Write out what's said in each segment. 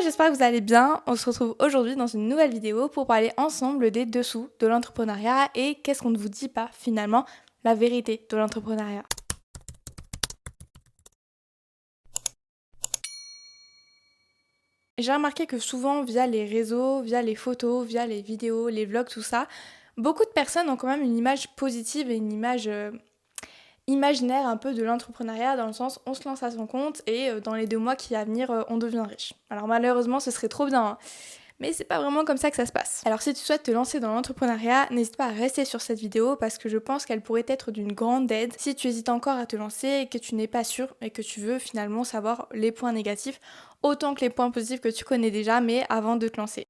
j'espère que vous allez bien. On se retrouve aujourd'hui dans une nouvelle vidéo pour parler ensemble des dessous de l'entrepreneuriat et qu'est-ce qu'on ne vous dit pas finalement, la vérité de l'entrepreneuriat. J'ai remarqué que souvent via les réseaux, via les photos, via les vidéos, les vlogs, tout ça, beaucoup de personnes ont quand même une image positive et une image imaginaire un peu de l'entrepreneuriat dans le sens on se lance à son compte et dans les 2 mois qui à venir on devient riche. Alors malheureusement ce serait trop bien, hein. Mais c'est pas vraiment comme ça que ça se passe. Alors si tu souhaites te lancer dans l'entrepreneuriat, n'hésite pas à rester sur cette vidéo parce que je pense qu'elle pourrait être d'une grande aide si tu hésites encore à te lancer et que tu n'es pas sûr et que tu veux finalement savoir les points négatifs autant que les points positifs que tu connais déjà mais avant de te lancer.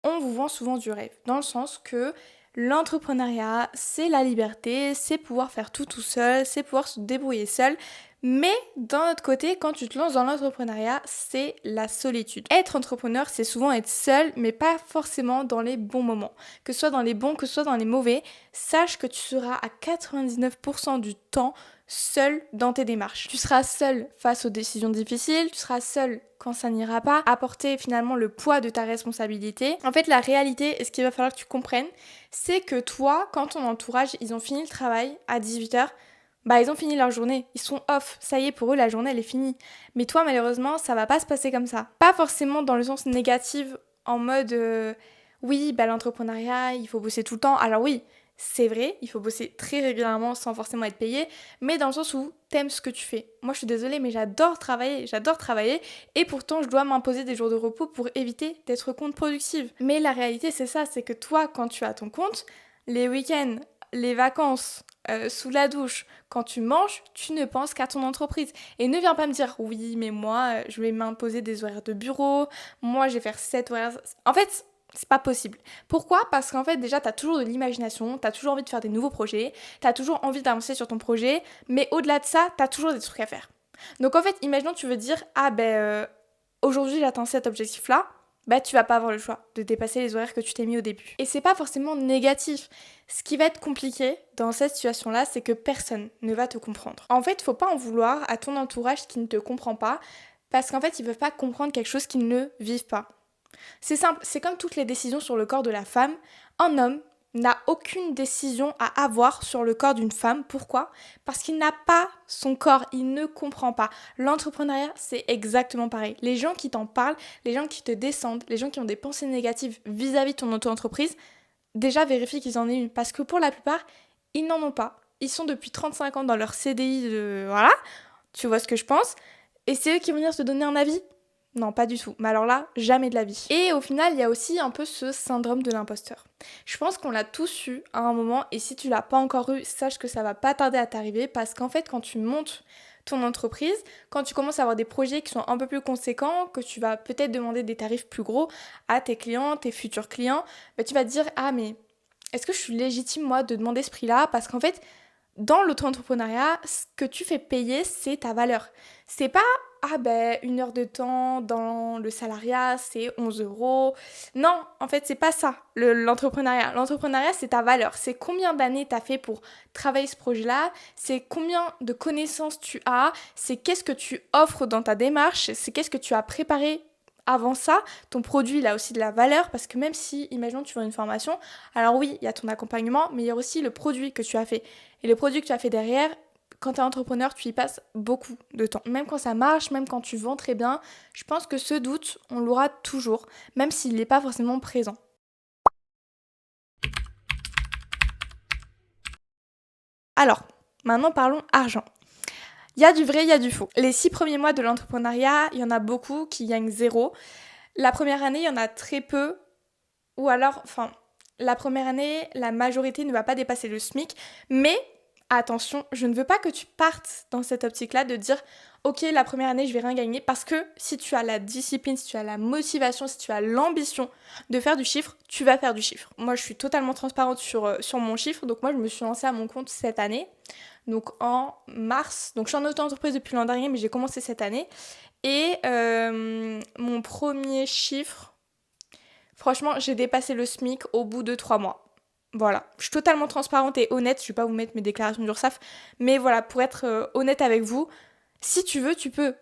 On vous vend souvent du rêve, dans le sens que l'entrepreneuriat, c'est la liberté, c'est pouvoir faire tout seul, c'est pouvoir se débrouiller seul. Mais d'un autre côté, quand tu te lances dans l'entrepreneuriat, c'est la solitude. Être entrepreneur, c'est souvent être seul, mais pas forcément dans les bons moments. Que ce soit dans les bons, que ce soit dans les mauvais, sache que tu seras à 99% du temps seul dans tes démarches. Tu seras seul face aux décisions difficiles, tu seras seul quand ça n'ira pas, à porter finalement le poids de ta responsabilité. En fait, la réalité, et ce qu'il va falloir que tu comprennes, c'est que toi, quand ton entourage, ils ont fini le travail à 18h, ils ont fini leur journée, ils sont off, ça y est, pour eux, la journée, elle est finie. Mais toi, malheureusement, ça va pas se passer comme ça. Pas forcément dans le sens négatif, en mode, oui, l'entrepreneuriat, il faut bosser tout le temps. Alors oui, c'est vrai, il faut bosser très régulièrement sans forcément être payé, mais dans le sens où t'aimes ce que tu fais. Moi, je suis désolée, mais j'adore travailler, et pourtant, je dois m'imposer des jours de repos pour éviter d'être contre-productive. Mais la réalité, c'est ça, c'est que toi, quand tu as ton compte, les week-ends, les vacances, sous la douche, quand tu manges, tu ne penses qu'à ton entreprise. Et ne viens pas me dire, oui, mais moi, je vais m'imposer des horaires de bureau, moi, je vais faire 7 horaires. En fait, c'est pas possible. Pourquoi ? Parce qu'en fait, déjà, t'as toujours de l'imagination, t'as toujours envie de faire des nouveaux projets, t'as toujours envie d'avancer sur ton projet, mais au-delà de ça, t'as toujours des trucs à faire. Donc en fait, imaginons tu veux dire, aujourd'hui j'atteins cet objectif-là, tu vas pas avoir le choix de dépasser les horaires que tu t'es mis au début. Et c'est pas forcément négatif. Ce qui va être compliqué dans cette situation-là, c'est que personne ne va te comprendre. En fait, faut pas en vouloir à ton entourage qui ne te comprend pas, parce qu'en fait, ils peuvent pas comprendre quelque chose qu'ils ne vivent pas. C'est simple, c'est comme toutes les décisions sur le corps de la femme. Un homme n'a aucune décision à avoir sur le corps d'une femme. Pourquoi ? Parce qu'il n'a pas son corps, il ne comprend pas. L'entrepreneuriat, c'est exactement pareil. Les gens qui t'en parlent, les gens qui te descendent, les gens qui ont des pensées négatives vis-à-vis de ton auto-entreprise, déjà vérifie qu'ils en aient une. Parce que pour la plupart, ils n'en ont pas. Ils sont depuis 35 ans dans leur CDI de... Voilà, tu vois ce que je pense. Et c'est eux qui vont venir te donner un avis ? Non, pas du tout. Mais alors là, jamais de la vie. Et au final, il y a aussi un peu ce syndrome de l'imposteur. Je pense qu'on l'a tous eu à un moment, et si tu l'as pas encore eu, sache que ça va pas tarder à t'arriver, parce qu'en fait, quand tu montes ton entreprise, quand tu commences à avoir des projets qui sont un peu plus conséquents, que tu vas peut-être demander des tarifs plus gros à tes clients, tes futurs clients, tu vas te dire, ah mais est-ce que je suis légitime moi de demander ce prix-là ? Parce qu'en fait, dans l'auto-entrepreneuriat, ce que tu fais payer, c'est ta valeur. C'est pas, une heure de temps dans le salariat, c'est 11 euros. Non, en fait, c'est pas ça, l'entrepreneuriat. L'entrepreneuriat, c'est ta valeur. C'est combien d'années tu as fait pour travailler ce projet-là, c'est combien de connaissances tu as, c'est qu'est-ce que tu offres dans ta démarche, c'est qu'est-ce que tu as préparé avant ça. Ton produit, il a aussi de la valeur, parce que même si, imaginons, tu vends une formation, alors oui, il y a ton accompagnement, mais il y a aussi le produit que tu as fait. Et le produit que tu as fait derrière, quand tu es entrepreneur, tu y passes beaucoup de temps. Même quand ça marche, même quand tu vends très bien, je pense que ce doute, on l'aura toujours, même s'il n'est pas forcément présent. Alors, maintenant parlons argent. Il y a du vrai, il y a du faux. Les 6 premiers mois de l'entrepreneuriat, il y en a beaucoup qui gagnent 0. La première année, il y en a très peu, ou alors, la première année, la majorité ne va pas dépasser le SMIC, mais attention, je ne veux pas que tu partes dans cette optique-là de dire ok, la première année, je vais rien gagner, parce que si tu as la discipline, si tu as la motivation, si tu as l'ambition de faire du chiffre, tu vas faire du chiffre. Moi, je suis totalement transparente sur mon chiffre, donc moi, je me suis lancée à mon compte cette année, donc en mars. Donc je suis en auto-entreprise depuis l'an dernier, mais j'ai commencé cette année. Et mon premier chiffre, franchement, j'ai dépassé le SMIC au bout de 3 mois. Voilà, je suis totalement transparente et honnête, je vais pas vous mettre mes déclarations d'URSSAF, mais voilà, pour être honnête avec vous, Si tu veux, tu peux.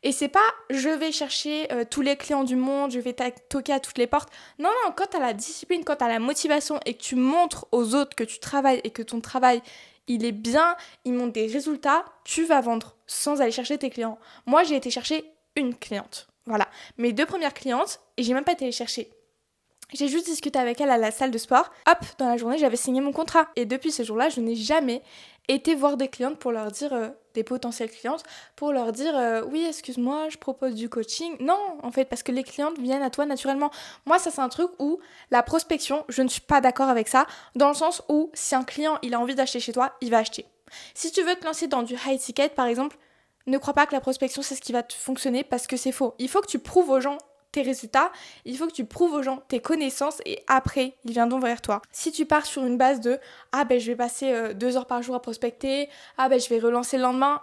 Et c'est pas je vais chercher tous les clients du monde, je vais toquer à toutes les portes. Non, non, quand t'as la discipline, quand t'as la motivation et que tu montres aux autres que tu travailles et que ton travail, il est bien, il montre des résultats, tu vas vendre sans aller chercher tes clients. Moi, j'ai été chercher une cliente. Voilà. Mes 2 premières clientes, et j'ai même pas été les chercher. J'ai juste discuté avec elle à la salle de sport. Hop, dans la journée, j'avais signé mon contrat. Et depuis ce jour-là, je n'ai jamais été voir des clientes pour leur dire, des potentielles clientes, pour leur dire oui, excuse-moi, je propose du coaching. Non, en fait, parce que les clientes viennent à toi naturellement. Moi, ça, c'est un truc où la prospection, je ne suis pas d'accord avec ça, dans le sens où si un client, il a envie d'acheter chez toi, il va acheter. Si tu veux te lancer dans du high ticket, par exemple, ne crois pas que la prospection, c'est ce qui va te fonctionner parce que c'est faux. Il faut que tu prouves aux gens tes résultats, il faut que tu prouves aux gens tes connaissances et après, ils viendront vers toi. Si tu pars sur une base de « Ah ben je vais passer 2 heures par jour à prospecter, ah ben je vais relancer le lendemain »,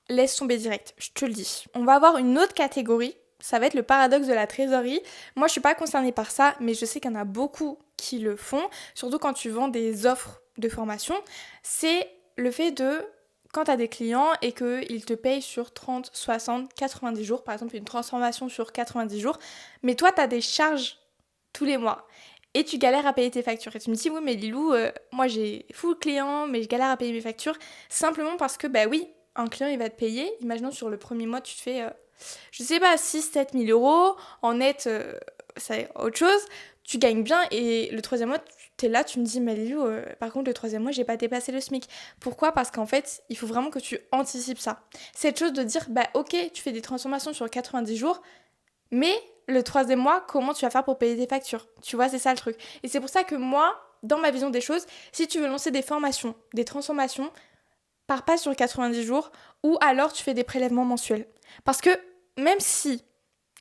laisse tomber direct, je te le dis. On va avoir une autre catégorie, ça va être le paradoxe de la trésorerie. Moi je suis pas concernée par ça, mais je sais qu'il y en a beaucoup qui le font, surtout quand tu vends des offres de formation. C'est le fait de quand tu as des clients et qu'ils te payent sur 30, 60, 90 jours, par exemple une transformation sur 90 jours, mais toi tu as des charges tous les mois et tu galères à payer tes factures. Et tu me dis, oui mais Lilou, moi j'ai full client, mais je galère à payer mes factures, simplement parce que, bah oui, un client il va te payer, imaginons sur le premier mois tu te fais, je sais pas, 6-7 000 euros, en net, c'est autre chose, tu gagnes bien et le troisième mois, t'es là, tu me dis, mais Lilou, par contre, le troisième mois, j'ai pas dépassé le SMIC. Pourquoi ? Parce qu'en fait, il faut vraiment que tu anticipes ça. Cette chose de dire, bah ok, tu fais des transformations sur 90 jours, mais le troisième mois, comment tu vas faire pour payer tes factures ? Tu vois, c'est ça le truc. Et c'est pour ça que moi, dans ma vision des choses, si tu veux lancer des formations, des transformations, pars pas sur 90 jours, ou alors tu fais des prélèvements mensuels. Parce que même si,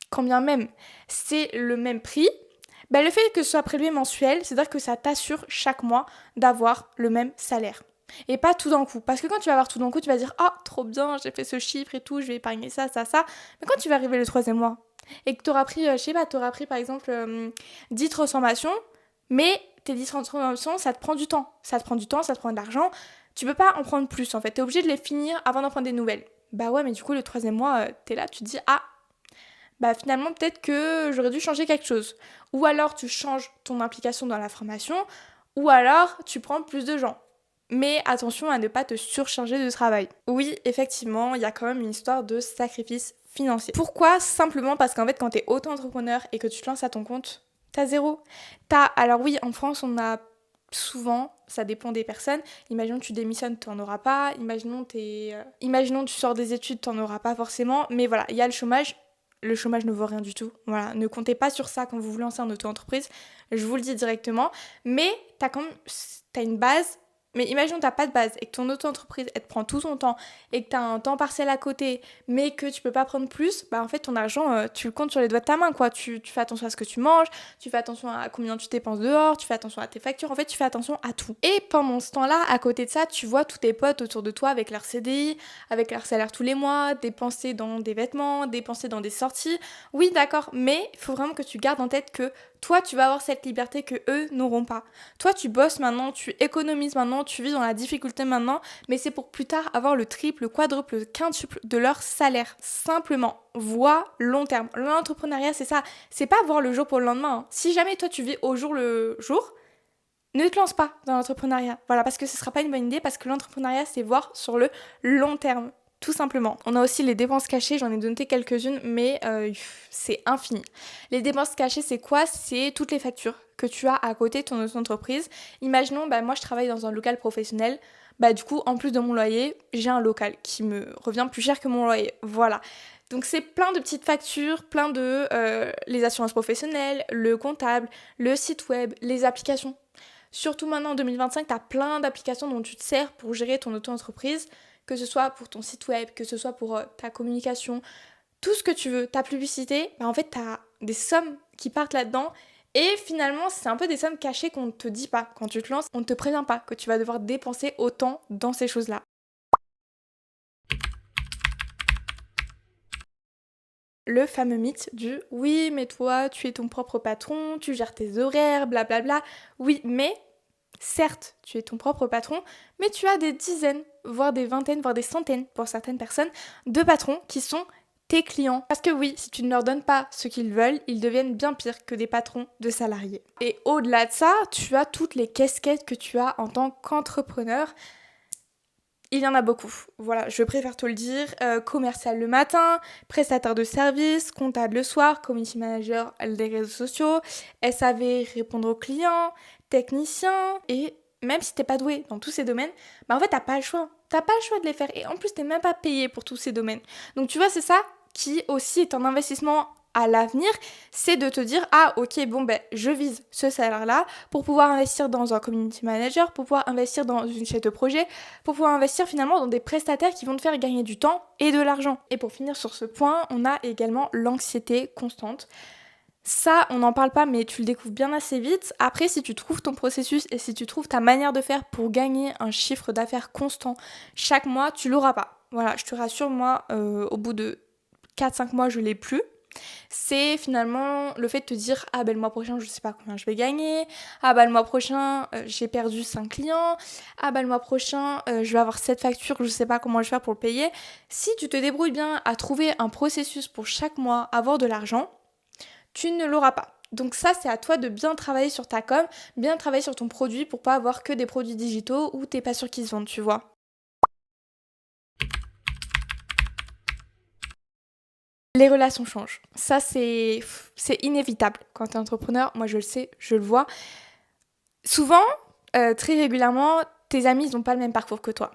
quand bien même, c'est le même prix, bah, le fait que ce soit prélevé mensuel, c'est-à-dire que ça t'assure chaque mois d'avoir le même salaire. Et pas tout d'un coup. Parce que quand tu vas avoir tout d'un coup, tu vas dire « Oh, trop bien, j'ai fait ce chiffre et tout, je vais épargner ça, ça, ça. » Mais quand tu vas arriver le troisième mois, et que tu auras pris, je sais pas, tu auras pris par exemple 10 transformations, mais tes 10 transformations, ça te prend du temps. Ça te prend du temps, ça te prend de l'argent. Tu peux pas en prendre plus en fait. T'es obligé de les finir avant d'en prendre des nouvelles. Bah ouais, mais du coup, le troisième mois, t'es là, tu te dis « Ah, bah finalement peut-être que j'aurais dû changer quelque chose. » Ou alors tu changes ton implication dans la formation, ou alors tu prends plus de gens. Mais attention à ne pas te surcharger de travail. Oui, effectivement, il y a quand même une histoire de sacrifice financier. Pourquoi ? Simplement parce qu'en fait, quand t'es auto-entrepreneur et que tu te lances à ton compte, t'as zéro. Alors oui, en France, on a souvent, ça dépend des personnes, imaginons que tu démissionnes, t'en auras pas, imaginons tu sors des études, t'en auras pas forcément, mais voilà, il y a le chômage ne vaut rien du tout. Voilà, ne comptez pas sur ça quand vous vous lancez en auto-entreprise, je vous le dis directement, mais t'as une base. Mais imaginons que t'as pas de base et que ton auto-entreprise, elle te prend tout ton temps et que t'as un temps partiel à côté, mais que tu peux pas prendre plus, bah en fait ton argent, tu le comptes sur les doigts de ta main, quoi. Tu fais attention à ce que tu manges, tu fais attention à combien tu dépenses dehors, tu fais attention à tes factures, en fait tu fais attention à tout. Et pendant ce temps-là, à côté de ça, tu vois tous tes potes autour de toi avec leur CDI, avec leur salaire tous les mois, dépenser dans des vêtements, dépenser dans des sorties. Oui, d'accord, mais il faut vraiment que tu gardes en tête que toi, tu vas avoir cette liberté que eux n'auront pas. Toi, tu bosses maintenant, tu économises maintenant, tu vis dans la difficulté maintenant, mais c'est pour plus tard avoir le triple, le quadruple, le quintuple de leur salaire. Simplement, vois long terme. L'entrepreneuriat, c'est ça. C'est pas voir le jour pour le lendemain. Hein. Si jamais toi, tu vis au jour le jour, ne te lance pas dans l'entrepreneuriat. Voilà, parce que ce sera pas une bonne idée, parce que l'entrepreneuriat, c'est voir sur le long terme. Tout simplement. On a aussi les dépenses cachées, j'en ai noté quelques-unes, mais c'est infini. Les dépenses cachées, c'est quoi ? C'est toutes les factures que tu as à côté de ton entreprise. Imaginons, moi je travaille dans un local professionnel, du coup, en plus de mon loyer, j'ai un local qui me revient plus cher que mon loyer. Voilà. Donc c'est plein de petites factures, plein de les assurances professionnelles, le comptable, le site web, les applications. Surtout maintenant en 2025, tu as plein d'applications dont tu te sers pour gérer ton auto-entreprise, que ce soit pour ton site web, que ce soit pour ta communication, tout ce que tu veux, ta publicité, en fait, tu as des sommes qui partent là-dedans. Et finalement, c'est un peu des sommes cachées qu'on ne te dit pas. Quand tu te lances, on ne te prévient pas que tu vas devoir dépenser autant dans ces choses-là. Le fameux mythe du « oui, mais toi, tu es ton propre patron, tu gères tes horaires, blablabla ». Oui, mais Certes, tu es ton propre patron, mais tu as des dizaines, voire des vingtaines, voire des centaines pour certaines personnes de patrons qui sont tes clients. Parce que oui, si tu ne leur donnes pas ce qu'ils veulent, ils deviennent bien pires que des patrons de salariés. Et au-delà de ça, tu as toutes les casquettes que tu as en tant qu'entrepreneur. Il y en a beaucoup. Voilà, je préfère te le dire. Commercial le matin, prestataire de service, comptable le soir, community manager des réseaux sociaux, SAV répondre aux clients, technicien. Et même si t'es pas doué dans tous ces domaines, bah en fait t'as pas le choix. T'as pas le choix de les faire. Et en plus t'es même pas payé pour tous ces domaines. Donc tu vois, c'est ça qui aussi est un investissement à l'avenir, c'est de te dire ah ok bon ben je vise ce salaire là pour pouvoir investir dans un community manager, pour pouvoir investir dans une chef de projet, pour pouvoir investir finalement dans des prestataires qui vont te faire gagner du temps et de l'argent. Et pour finir sur ce point, on a également l'anxiété constante. Ça, on n'en parle pas, mais tu le découvres bien assez vite. Après, si tu trouves ton processus et si tu trouves ta manière de faire pour gagner un chiffre d'affaires constant chaque mois, tu l'auras pas. Voilà, je te rassure, moi, au bout de 4-5 mois, je l'ai plus. C'est finalement le fait de te dire ah ben le mois prochain je sais pas combien je vais gagner, ah ben le mois prochain j'ai perdu 5 clients, ah ben le mois prochain je vais avoir cette facture, je sais pas comment je vais faire pour le payer. Si tu te débrouilles bien à trouver un processus pour chaque mois avoir de l'argent, tu ne l'auras pas. Donc ça, c'est à toi de bien travailler sur ta com, bien travailler sur ton produit pour pas avoir que des produits digitaux où t'es pas sûr qu'ils se vendent, tu vois. Les relations changent. Ça, c'est inévitable. Quand tu es entrepreneur, moi je le sais, je le vois. Souvent, très régulièrement, tes amis, ils n'ont pas le même parcours que toi.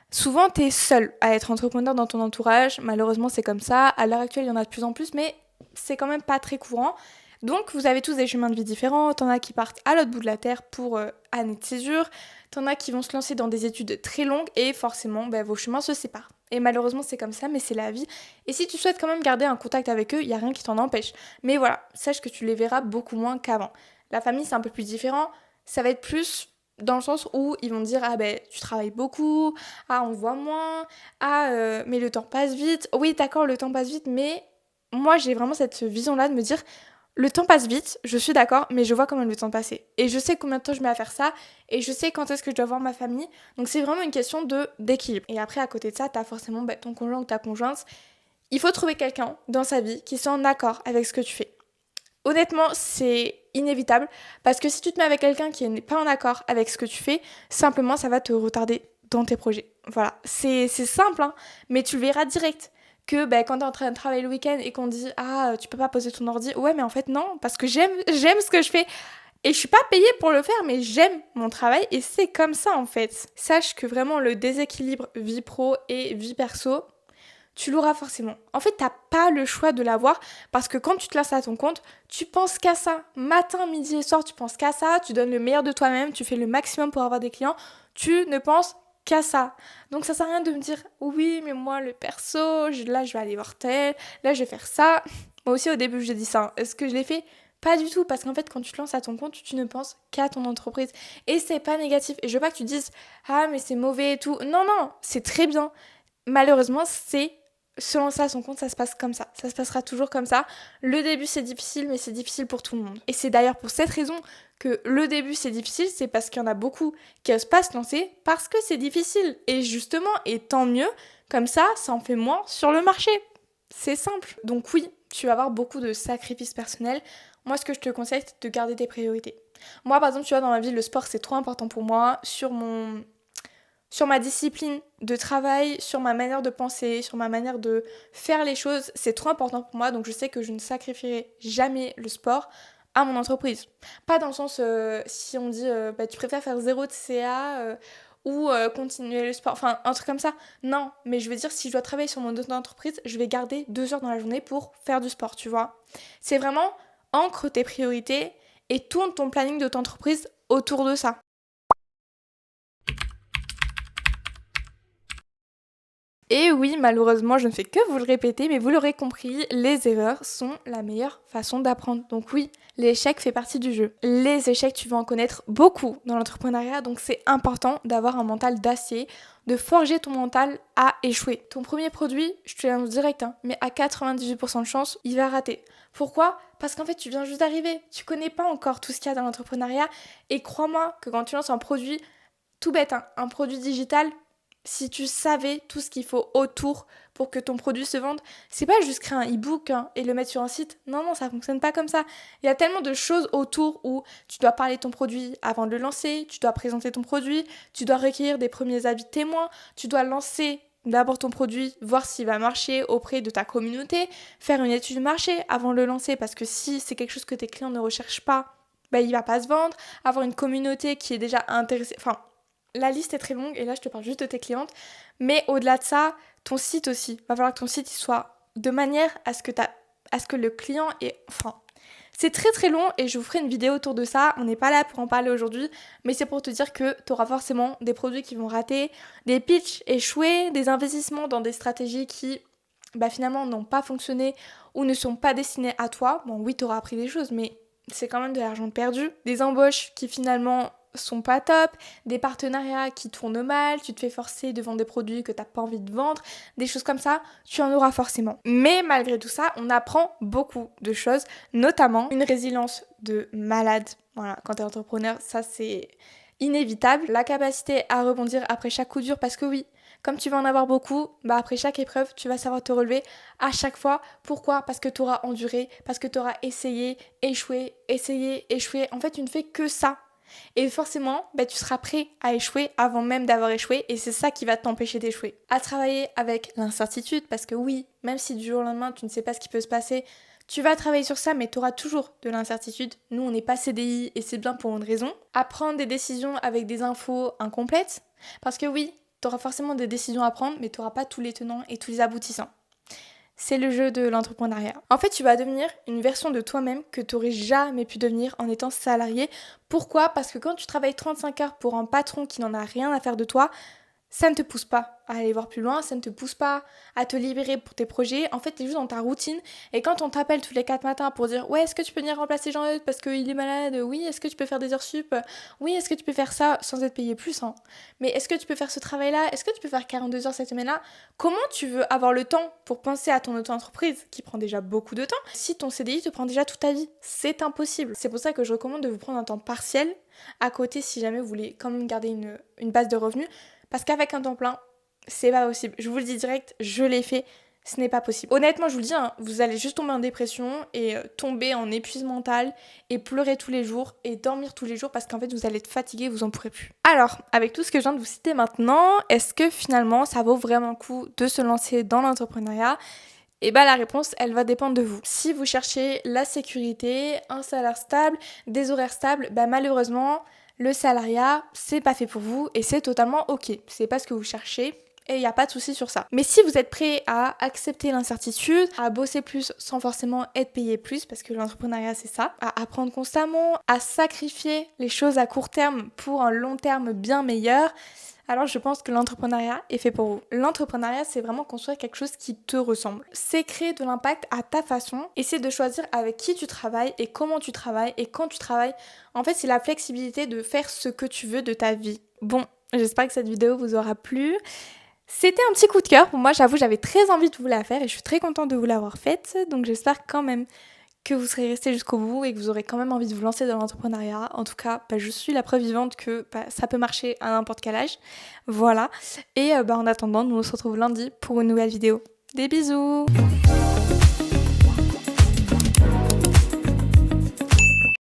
Souvent, tu es seul à être entrepreneur dans ton entourage. Malheureusement, c'est comme ça. À l'heure actuelle, il y en a de plus en plus, mais c'est quand même pas très courant. Donc, vous avez tous des chemins de vie différents. T'en as qui partent à l'autre bout de la terre pour année de césure. T'en as qui vont se lancer dans des études très longues et forcément, ben, vos chemins se séparent. Et malheureusement, c'est comme ça, mais c'est la vie. Et si tu souhaites quand même garder un contact avec eux, il n'y a rien qui t'en empêche. Mais voilà, sache que tu les verras beaucoup moins qu'avant. La famille, c'est un peu plus différent. Ça va être plus dans le sens où ils vont te dire ah ben tu travailles beaucoup, ah on voit moins, ah mais le temps passe vite. Oui d'accord le temps passe vite mais moi j'ai vraiment cette vision là de me dire le temps passe vite, je suis d'accord, mais je vois quand même le temps passer. Et je sais combien de temps je mets à faire ça, et je sais quand est-ce que je dois voir ma famille. Donc c'est vraiment une question d'équilibre. Et après, à côté de ça, t'as forcément ton conjoint ou ta conjointe. Il faut trouver quelqu'un dans sa vie qui soit en accord avec ce que tu fais. Honnêtement, c'est inévitable parce que si tu te mets avec quelqu'un qui n'est pas en accord avec ce que tu fais, simplement ça va te retarder dans tes projets. Voilà, c'est simple, hein, mais tu le verras direct. Que quand t'es en train de travailler le week-end et qu'on dit ah tu peux pas poser ton ordi, ouais mais en fait non, parce que j'aime ce que je fais. Et je suis pas payée pour le faire, mais j'aime mon travail et c'est comme ça en fait. Sache que vraiment le déséquilibre vie pro et vie perso, tu l'auras forcément. En fait, t'as pas le choix de l'avoir parce que quand tu te lances à ton compte, tu penses qu'à ça. Matin, midi et soir, tu penses qu'à ça, tu donnes le meilleur de toi-même, tu fais le maximum pour avoir des clients, tu ne penses qu'à ça. Donc ça sert à rien de me dire oui, mais moi le perso, là je vais aller voir tel, là je vais faire ça. Moi aussi au début j'ai dit ça. Est-ce que je l'ai fait? Pas du tout, parce qu'en fait quand tu te lances à ton compte, tu ne penses qu'à ton entreprise. Et c'est pas négatif. Et je veux pas que tu dises ah mais c'est mauvais et tout. Non, non, c'est très bien. Malheureusement, c'est se lancer à son compte, ça se passe comme ça. Ça se passera toujours comme ça. Le début, c'est difficile, mais c'est difficile pour tout le monde. Et c'est d'ailleurs pour cette raison que le début, c'est difficile, c'est parce qu'il y en a beaucoup qui osent pas se lancer parce que c'est difficile. Et justement, et tant mieux, comme ça en fait moins sur le marché. C'est simple. Donc oui, tu vas avoir beaucoup de sacrifices personnels. Moi, ce que je te conseille, c'est de garder tes priorités. Moi, par exemple, tu vois, dans ma vie, le sport, c'est trop important pour moi. Sur ma discipline de travail, sur ma manière de penser, sur ma manière de faire les choses, c'est trop important pour moi, donc je sais que je ne sacrifierai jamais le sport à mon entreprise. Pas dans le sens, si on dit tu préfères faire zéro de CA ou continuer le sport, enfin un truc comme ça. Non, mais je veux dire, si je dois travailler sur mon entreprise, je vais garder 2 heures dans la journée pour faire du sport, tu vois. C'est vraiment ancre tes priorités et tourne ton planning de ton entreprise autour de ça. Et oui, malheureusement, je ne fais que vous le répéter, mais vous l'aurez compris, les erreurs sont la meilleure façon d'apprendre. Donc oui, l'échec fait partie du jeu. Les échecs, tu vas en connaître beaucoup dans l'entrepreneuriat, donc c'est important d'avoir un mental d'acier, de forger ton mental à échouer. Ton premier produit, je te l'annonce direct, mais à 98% de chance, il va rater. Pourquoi ? Parce qu'en fait, tu viens juste d'arriver. Tu connais pas encore tout ce qu'il y a dans l'entrepreneuriat. Et crois-moi que quand tu lances un produit, tout bête, un produit digital, si tu savais tout ce qu'il faut autour pour que ton produit se vende, c'est pas juste créer un e-book et le mettre sur un site. Non, ça fonctionne pas comme ça. Il y a tellement de choses autour où tu dois parler de ton produit avant de le lancer, tu dois présenter ton produit, tu dois recueillir des premiers avis de témoins, tu dois lancer d'abord ton produit, voir s'il va marcher auprès de ta communauté, faire une étude de marché avant de le lancer, parce que si c'est quelque chose que tes clients ne recherchent pas, il va pas se vendre, avoir une communauté qui est déjà intéressée, la liste est très longue et là je te parle juste de tes clientes, mais au-delà de ça, ton site aussi, va falloir que ton site il soit de manière à ce que le client est... c'est très très long et je vous ferai une vidéo autour de ça, on n'est pas là pour en parler aujourd'hui, mais c'est pour te dire que tu auras forcément des produits qui vont rater, des pitchs échoués, des investissements dans des stratégies qui finalement n'ont pas fonctionné ou ne sont pas destinées à toi. Bon oui, tu auras appris des choses, mais c'est quand même de l'argent perdu. Des embauches qui finalement sont pas top, des partenariats qui tournent mal, tu te fais forcer de vendre des produits que t'as pas envie de vendre, des choses comme ça, tu en auras forcément. Mais malgré tout ça, on apprend beaucoup de choses, notamment une résilience de malade. Voilà, quand t'es entrepreneur, ça c'est inévitable. La capacité à rebondir après chaque coup dur, parce que oui, comme tu vas en avoir beaucoup, après chaque épreuve, tu vas savoir te relever à chaque fois. Pourquoi ? Parce que tu auras enduré, parce que tu auras essayé, échoué, échoué. En fait, tu ne fais que ça. Et forcément, tu seras prêt à échouer avant même d'avoir échoué et c'est ça qui va t'empêcher d'échouer. À travailler avec l'incertitude, parce que oui, même si du jour au lendemain, tu ne sais pas ce qui peut se passer, tu vas travailler sur ça, mais tu auras toujours de l'incertitude. Nous, on n'est pas CDI et c'est bien pour une raison. À prendre des décisions avec des infos incomplètes, parce que oui, tu auras forcément des décisions à prendre, mais tu n'auras pas tous les tenants et tous les aboutissants. C'est le jeu de l'entrepreneuriat. En fait, tu vas devenir une version de toi-même que tu n'aurais jamais pu devenir en étant salarié. Pourquoi ? Parce que quand tu travailles 35 heures pour un patron qui n'en a rien à faire de toi, ça ne te pousse pas à aller voir plus loin, ça ne te pousse pas à te libérer pour tes projets. En fait, tu es juste dans ta routine. Et quand on t'appelle tous les 4 matins pour dire « Ouais, est-ce que tu peux venir remplacer Jean-Eudes parce qu'il est malade ? Oui, est-ce que tu peux faire des heures sup ? Oui, est-ce que tu peux faire ça sans être payé plus ? Mais est-ce que tu peux faire ce travail-là ? Est-ce que tu peux faire 42 heures cette semaine-là ? Comment tu veux avoir le temps pour penser à ton auto-entreprise qui prend déjà beaucoup de temps si ton CDI te prend déjà toute ta vie ? C'est impossible. C'est pour ça que je recommande de vous prendre un temps partiel à côté si jamais vous voulez quand même garder une base de revenus. Parce qu'avec un temps plein, c'est pas possible. Je vous le dis direct, je l'ai fait, ce n'est pas possible. Honnêtement, je vous le dis, vous allez juste tomber en dépression et tomber en épuisement mental et pleurer tous les jours et dormir tous les jours parce qu'en fait, vous allez être fatigué, vous en pourrez plus. Alors, avec tout ce que je viens de vous citer maintenant, est-ce que finalement, ça vaut vraiment le coup de se lancer dans l'entrepreneuriat ? La réponse, elle va dépendre de vous. Si vous cherchez la sécurité, un salaire stable, des horaires stables, malheureusement, le salariat, c'est pas fait pour vous et c'est totalement ok. C'est pas ce que vous cherchez et il n'y a pas de souci sur ça. Mais si vous êtes prêt à accepter l'incertitude, à bosser plus sans forcément être payé plus, parce que l'entrepreneuriat c'est ça, à apprendre constamment, à sacrifier les choses à court terme pour un long terme bien meilleur, alors je pense que l'entrepreneuriat est fait pour vous. L'entrepreneuriat, c'est vraiment construire quelque chose qui te ressemble. C'est créer de l'impact à ta façon et c'est de choisir avec qui tu travailles et comment tu travailles et quand tu travailles. En fait, c'est la flexibilité de faire ce que tu veux de ta vie. Bon, j'espère que cette vidéo vous aura plu. C'était un petit coup de cœur pour moi, j'avoue, j'avais très envie de vous la faire et je suis très contente de vous l'avoir faite. Donc j'espère quand même que vous serez resté jusqu'au bout et que vous aurez quand même envie de vous lancer dans l'entrepreneuriat. En tout cas, je suis la preuve vivante que ça peut marcher à n'importe quel âge. Voilà. Et en attendant, nous on se retrouve lundi pour une nouvelle vidéo. Des bisous!